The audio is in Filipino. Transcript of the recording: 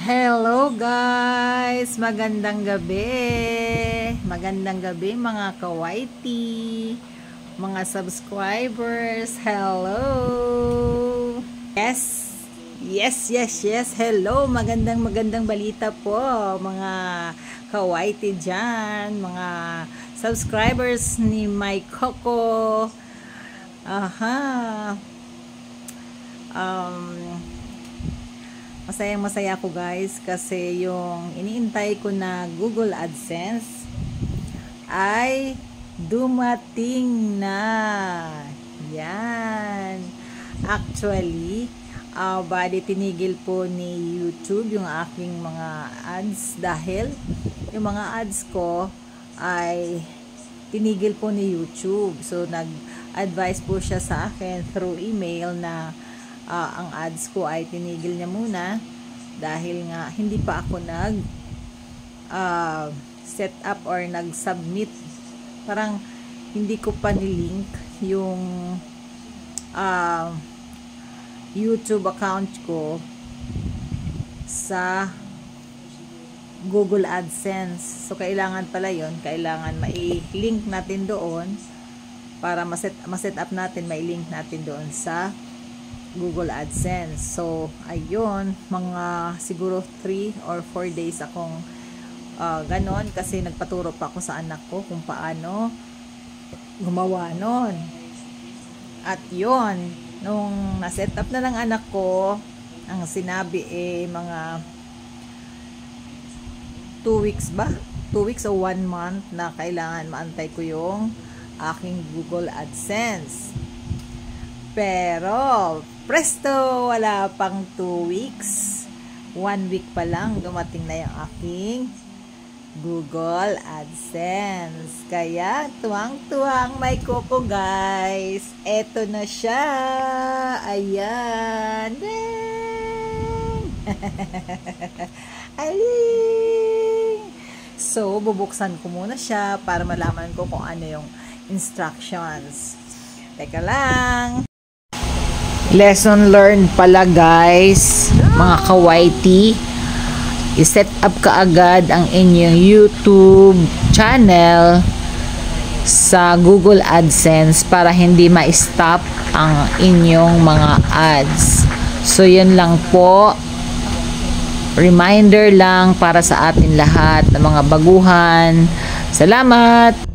Hello guys! Magandang gabi! Magandang gabi mga kawaiti, mga subscribers. Hello! Yes! Hello! Magandang balita po mga kawaiti dyan, mga subscribers ni My Coco. Masaya ako guys kasi yung iniintay ko na Google AdSense ay dumating na. Yan. Actually, bali tinigil po ni YouTube yung aking mga ads dahil yung mga ads ko ay tinigil po ni YouTube. So nag-advise po siya sa akin through email na ang ads ko ay tinigil niya muna dahil nga hindi pa ako nag set up or nag-submit, parang hindi ko pa nilink yung YouTube account ko sa Google AdSense. So kailangan pala yon, kailangan mai-link natin doon para ma-set up natin, mai-link natin doon sa Google AdSense. So, ayun, mga siguro 3 or 4 days akong ganon kasi nagpaturo pa ako sa anak ko kung paano gumawa nun. At yun, nung na-set up na ng anak ko, ang sinabi mga 2 weeks ba? 2 weeks o 1 month na kailangan maantay ko yung aking Google AdSense. Pero presto, wala pang 2 weeks. 1 week pa lang dumating na yung aking Google AdSense. Kaya tuwang-tuwang My Coco guys. Eto na siya. Ayan. Aling. So, bubuksan ko muna siya para malaman ko kung ano yung instructions. Teka lang. Lesson learned pala guys, mga kawaiti. I-set up kaagad ang inyong YouTube channel sa Google AdSense para hindi ma-stop ang inyong mga ads. So yun lang po. Reminder lang para sa atin lahat ng mga baguhan. Salamat!